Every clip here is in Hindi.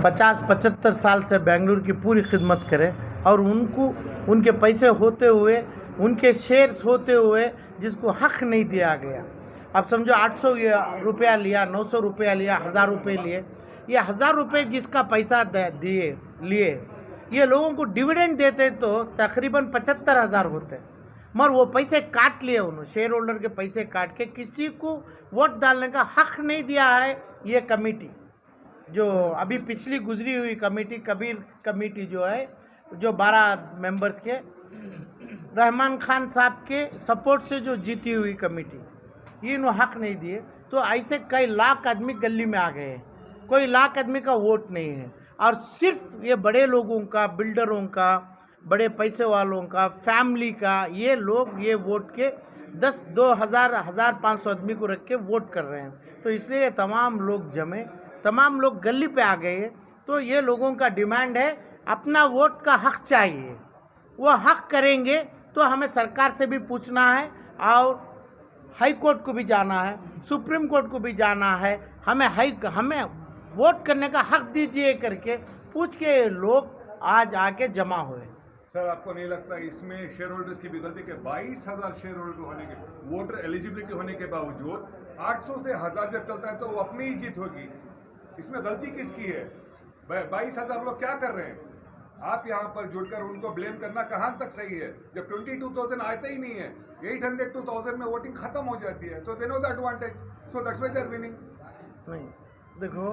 50-75 साल से बेंगलुरु की पूरी खिदमत करे और उनके पैसे होते हुए, उनके शेयर्स होते हुए जिसको हक नहीं दिया गया। अब समझो 800 रुपया लिया, 900 रुपया लिया, 1000 रुपये लिए। ये 1000 रुपये जिसका पैसा लिए ये लोगों को डिविडेंड देते तो तकरीबन 75,000 होते, मगर वो पैसे काट लिए उन्होंने, शेयर होल्डर के पैसे काट के किसी को वोट डालने का हक नहीं दिया है। ये कमेटी जो अभी पिछली गुजरी हुई कमेटी, कबीर कमेटी जो है, जो 12 मेंबर्स के रहमान खान साहब के सपोर्ट से जो जीती हुई कमेटी, ये इन्होंने हक नहीं दिए। तो ऐसे कई लाख आदमी गली में आ गए हैं, कोई लाख आदमी का वोट नहीं है। और सिर्फ ये बड़े लोगों का, बिल्डरों का, बड़े पैसे वालों का, फैमिली का, ये लोग ये वोट के 2,000, 1,500 आदमी को रख के वोट कर रहे हैं। तो इसलिए तमाम लोग जमे, तमाम लोग गली पे आ गए। तो ये लोगों का डिमांड है, अपना वोट का हक चाहिए। वो हक करेंगे तो हमें सरकार से भी पूछना है और हाई कोर्ट को भी जाना है, सुप्रीम कोर्ट को भी जाना है। हमें वोट करने का हक दीजिए करके पूछ के लोग आज आके जमा हुए। सर, आपको नहीं लगता इसमें शेयर होल्डर्स की भी गलती कि 22,000 शेयर होल्डर होने के, वोटर एलिजिबिलिटी होने के बावजूद 800 से 1000 जब चलता है तो वो अपनी ही जीत होगी? इसमें गलती किसकी है? 22,000 लोग क्या कर रहे हैं? आप यहाँ पर जुड़कर उनको ब्लेम करना कहाँ तक सही है, जब 22,000 आता ही नहीं है, 800 to 1000 में वोटिंग खत्म हो जाती है। तो they know the advantage, so that's why they are winning. नहीं, देखो,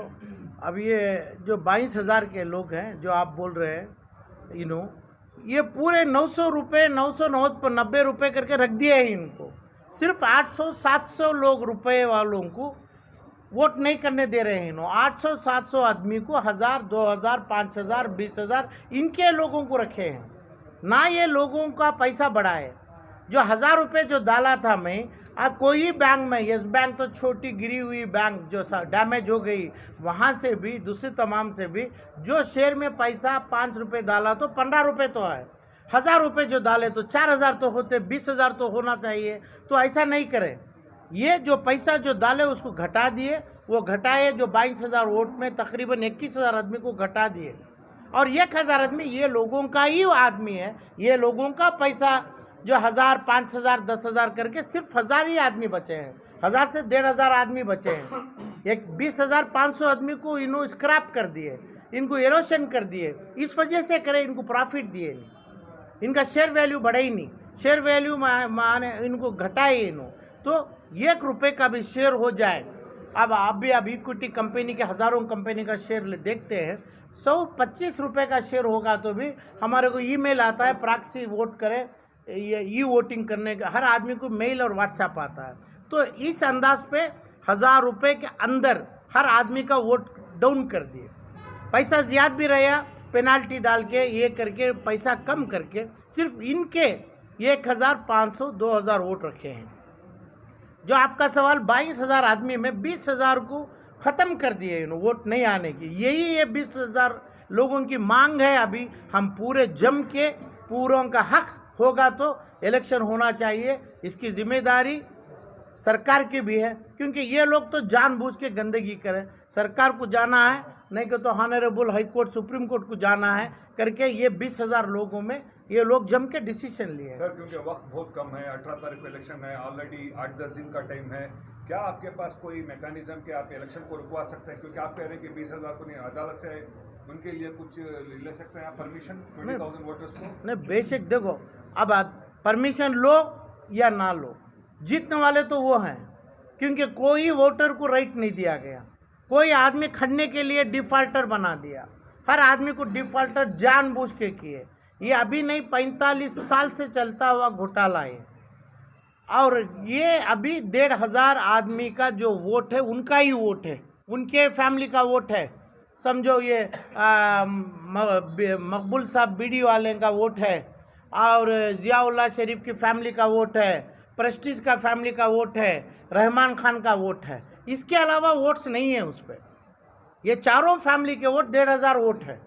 अब ये जो 22,000 के लोग हैं जो आप बोल रहे हैं, ये पूरे 900 रुपये, 990 रुपये करके रख दिए हैं इनको। सिर्फ 800-700 लोग रुपए वालों को वोट नहीं करने दे रहे हैं। 800-700 आदमी को 1000, 2000, 5000, 20,000 इनके लोगों को रखे हैं, ना ये लोगों का पैसा बढ़ा है। जो 1000 रुपये जो डाला था मैं, अब कोई बैंक में, यस बैंक तो छोटी गिरी हुई बैंक जो डैमेज हो गई, वहाँ से भी, दूसरी तमाम से भी, जो शेयर में पैसा 5 रुपये डाला तो 15 रुपये तो है। 1000 रुपये जो डाले तो 4000 तो होते, 20,000 तो होना चाहिए। तो ऐसा नहीं करें। ये जो पैसा जो डाले उसको घटा दिए, वो घटाए जो 22,000 वोट में तकरीबन 21,000 आदमी को घटा दिए। और 1,000 आदमी ये लोगों का ही आदमी है, ये लोगों का पैसा जो 1000, 5,000, 10,000 करके सिर्फ 1000 ही आदमी बचे हैं। 1000 से 1,500 आदमी बचे हैं। एक 20,500 आदमी को इन्होंने स्क्रैप कर दिए, इनको एरोशन कर दिए। इस वजह से करे, इनको प्रॉफिट दिए नहीं, इनका शेयर वैल्यू बढ़ा ही नहीं, शेयर वैल्यू माने इनको घटाए इन्होंने। तो 1 रुपये का भी शेयर हो जाए, अब इक्विटी कंपनी के हज़ारों कंपनी का शेयर देखते हैं, 125 रुपये का शेयर होगा तो भी हमारे को ईमेल आता है प्रॉक्सी वोट करें, ये वोटिंग करने का हर आदमी को मेल और व्हाट्सएप आता है। तो इस अंदाज पे 1000 रुपये के अंदर हर आदमी का वोट डाउन कर दिए। पैसा ज़्यादा भी रहा, पेनाल्टी डाल के ये करके पैसा कम करके सिर्फ इनके 1,500, 2,000 वोट रखे हैं। जो आपका सवाल 22,000 आदमी में 20,000 को ख़त्म कर दिए वोट नहीं आने की। यही ये 20,000 लोगों की मांग है। अभी हम पूरे जम के, पूरों का हक होगा तो इलेक्शन होना चाहिए। इसकी जिम्मेदारी सरकार की भी है, क्योंकि ये लोग तो जानबूझ के गंदगी करें। सरकार को जाना है, नहीं कि तो honourable high court, supreme court को जाना है करके ये 20,000 लोगों में ये लोग जम के डिसीजन लिए। सर, क्योंकि वक्त बहुत कम है, 18 तारीख को इलेक्शन है, ऑलरेडी 8-10 दिन का टाइम है, क्या आपके पास कोई मैकेनिज्म के आप इलेक्शन को रुकवा सकते हैं? क्योंकि आप कह रहे हैं कि 20,000 को नहीं, अदालत से उनके लिए कुछ ले सकते हैं आप परमिशन 20,000 वोटर्स को? नहीं, बेसिक देखो, अब परमिशन लो या ना लो, जीतने वाले तो वो हैं, क्योंकि कोई वोटर को राइट नहीं दिया गया। कोई आदमी खड़ने के लिए डिफ़ॉल्टर बना दिया, हर आदमी को डिफ़ॉल्टर जानबूझ के किए। ये अभी नहीं, 45 साल से चलता हुआ घोटाला है। और ये अभी 1,500 आदमी का जो वोट है उनका ही वोट है, उनके फैमिली का वोट है। समझो ये मकबूल साहब बीडी वाले का वोट है, और ज़ियाउल्लाह शरीफ की फैमिली का वोट है, प्रेस्टीज का फैमिली का वोट है, रहमान खान का वोट है। इसके अलावा वोट्स नहीं है उस पर। ये चारों फैमिली के वोट 1,500 वोट है।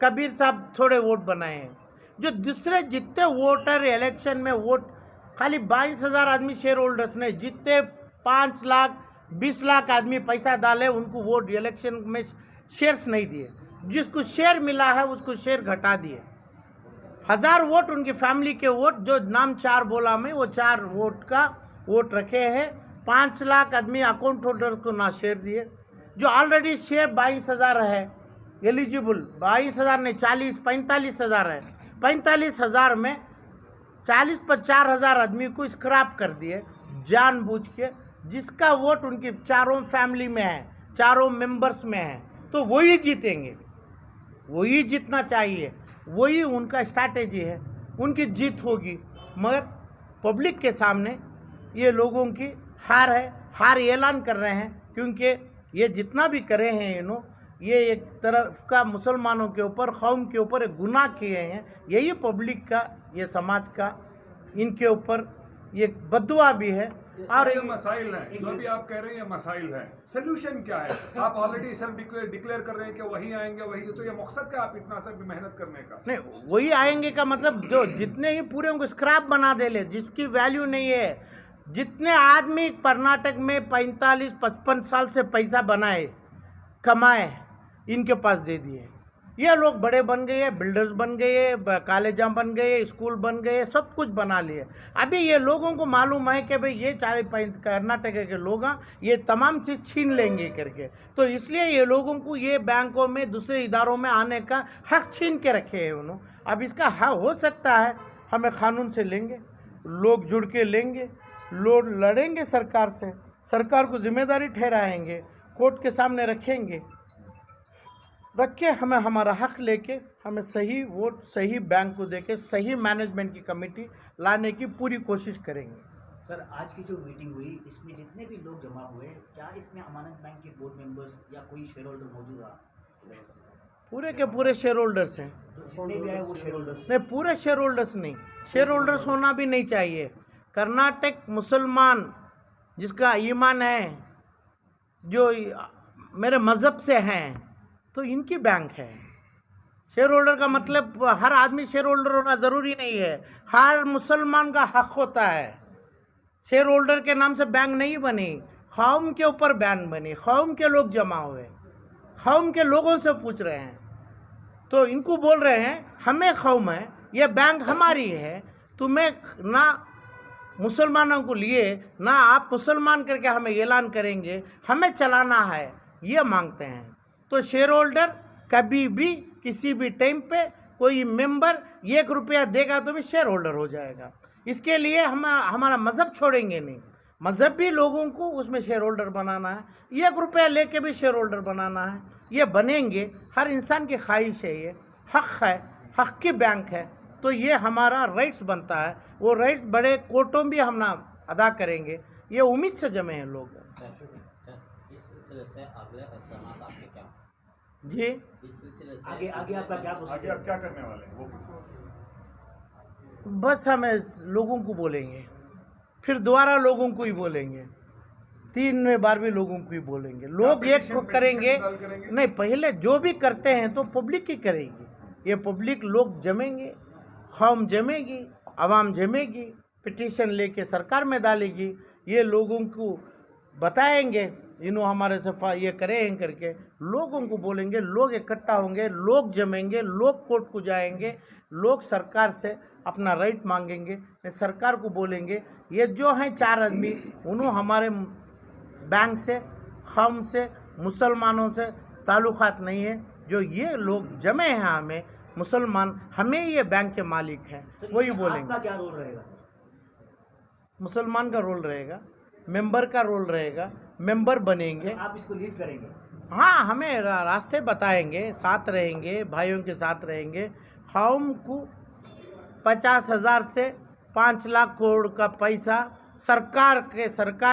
कबीर साहब थोड़े वोट बनाए हैं। जो दूसरे जितने वोटर इलेक्शन में वोट, खाली 22,000 आदमी शेयर होल्डर्स ने, जितने 5 लाख 20 लाख आदमी पैसा डाले उनको वोट इलेक्शन में शेयर्स नहीं दिए। जिसको शेयर मिला है उसको शेयर घटा दिए। 1000 वोट उनकी फैमिली के वोट, जो नाम 4 बोला मैं, वो 4 वोट का वोट रखे हैं। 5 लाख आदमी अकाउंट होल्डर को ना शेयर दिए। जो ऑलरेडी शेयर 22,000 है एलिजिबल, 22,000 नहीं 45,000 है। 45,000 में 40 पर 4,000 आदमी को स्क्रैप कर दिए जानबूझ के, जिसका वोट उनकी चारों फैमिली में है, चारों मेंबर्स में है। तो वही जीतेंगे, वही जीतना चाहिए, वही उनका स्ट्रैटेजी है, उनकी जीत होगी। मगर पब्लिक के सामने ये लोगों की हार है, हार ऐलान कर रहे हैं, क्योंकि ये जितना भी करे हैं ये एक तरफ का मुसलमानों के ऊपर, कौम के ऊपर एक गुनाह किए हैं। यही पब्लिक का, ये समाज का इनके ऊपर ये बद्दुआ भी है। और ये मसाइल हैं जो भी आप कह रहे हैं, ये मसाइल हैं। सोल्यूशन क्या है? आप ऑलरेडी सेल्फ डिक्लेयर कर रहे हैं कि वही आएंगे, वही, तो ये मकसद क्या आप इतना सब मेहनत करने का? नहीं, वही आएंगे का मतलब जो जितने ही पूरे उनको स्क्रैप बना दे ले, जिसकी वैल्यू नहीं है। जितने आदमी कर्नाटक में 45-55 साल से पैसा बनाए, कमाए, इनके पास दे दिए। ये लोग बड़े बन गए, बिल्डर्स बन गए, कॉलेजा बन गए, स्कूल बन गए, सब कुछ बना लिए। अभी ये लोगों को मालूम है कि भाई ये 4-5 कर्नाटक के लोग ये तमाम चीज़ छीन लेंगे करके, तो इसलिए ये लोगों को ये बैंकों में, दूसरे इदारों में आने का हक छीन के रखे हैं उन्होंने। अब इसका हक हो सकता है हमें कानून से लेंगे, लोग जुड़ के लेंगे, लोग लड़ेंगे सरकार से, सरकार को जिम्मेदारी ठहराएंगे, कोर्ट के सामने रखेंगे, रख के हमें हमारा हक लेके हमें सही वोट सही बैंक को देके सही मैनेजमेंट की कमेटी लाने की पूरी कोशिश करेंगे। सर, आज की जो मीटिंग हुई, इसमें जितने भी लोग जमा हुए, क्या इसमें अमानत बैंक के बोर्ड मेंबर्स या कोई शेयर होल्डर मौजूद रहा? पूरे के पूरे शेयर होल्डर्स हैं। जितने भी आए वो शेयर होल्डर्स? नहीं, पूरे शेयर होल्डर्स नहीं, शेयर होल्डर्स होना भी नहीं चाहिए। कर्नाटक मुसलमान जिसका ईमान है, जो मेरे मज़हब से हैं, तो इनकी बैंक है। शेयर होल्डर का मतलब हर आदमी शेयर होल्डर होना ज़रूरी नहीं है, हर मुसलमान का हक होता है। शेयर होल्डर के नाम से बैंक नहीं बनी, कौम के ऊपर बैंक बनी, कौम के लोग जमा हुए, कौम के लोगों से पूछ रहे हैं। तो इनको बोल रहे हैं हमें कौम है, ये बैंक हमारी है, तुम्हें ना मुसलमानों को लिए ना आप मुसलमान करके हमें ऐलान करेंगे, हमें चलाना है, ये मांगते हैं। तो शेयर होल्डर कभी भी किसी भी टाइम पे कोई मेंबर 1 रुपया देगा तो भी शेयर होल्डर हो जाएगा। इसके लिए हम हमारा मज़हब छोड़ेंगे नहीं, मज़हबी लोगों को उसमें शेयर होल्डर बनाना है, 1 रुपया लेके भी शेयर होल्डर बनाना है, ये बनेंगे। हर इंसान की ख्वाहिश है, ये हक़ है, हक़ की बैंक है, तो ये हमारा राइट्स बनता है। वो राइट्स बड़े कोर्टों भी हम ना अदा करेंगे, ये उम्मीद से जमे हैं लोग। इस सिलसिले से अगले इक़दाम आपके क्या जी, इस सिलसिले से आगे आपका क्या आगे प्रोसीजर? आप क्या करने वाले हैं वो पूछो। बस हमें लोगों को बोलेंगे, फिर दोबारा लोगों को ही बोलेंगे, 3 बार भी लोगों को ही बोलेंगे। लोग एक को करेंगे नहीं, पहले जो भी करते हैं तो पब्लिक ही करेगी। ये पब्लिक लोग जमेंगे, कौम जमेगी, आवाम जमेगी, पिटीशन लेके सरकार में डालेगी, ये लोगों को बताएंगे हमारे सफा ये करें हैं करके, लोगों को बोलेंगे, लोग इकट्ठा होंगे, लोग जमेंगे, लोग कोर्ट को जाएंगे, लोग सरकार से अपना राइट मांगेंगे, सरकार को बोलेंगे ये जो हैं 4 आदमी उन्होंने हमारे बैंक से, कौम से, मुसलमानों से ताल्लुकात नहीं है, जो ये लोग जमे हैं हमें मुसलमान, हमें ये बैंक के मालिक हैं, वही बोलेंगे। आपका क्या रोल रहेगा? मुसलमान का रोल रहेगा, मेंबर का रोल रहेगा, मेंबर बनेंगे, आप इसको लीड करेंगे? हाँ, हमें रास्ते बताएंगे, साथ रहेंगे, भाइयों के साथ रहेंगे। कौम को 50,000 से 5 लाख करोड़ का पैसा सरकार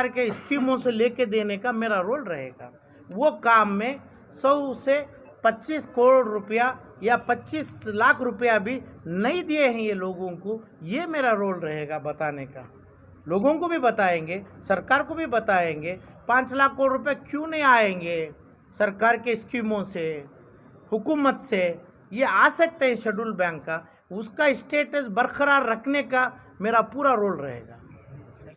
के स्कीमों से लेके देने का मेरा रोल रहेगा। वो काम में 100 से 25 करोड़ रुपया या 25 लाख रुपया भी नहीं दिए हैं ये लोगों को, ये मेरा रोल रहेगा बताने का। लोगों को भी बताएंगे, सरकार को भी बताएंगे 5 लाख करोड़ रुपए क्यों नहीं आएंगे सरकार के स्कीमों से, हुकूमत से, ये आ सकते हैं शेड्यूल बैंक का, उसका स्टेटस बरकरार रखने का मेरा पूरा रोल रहेगा।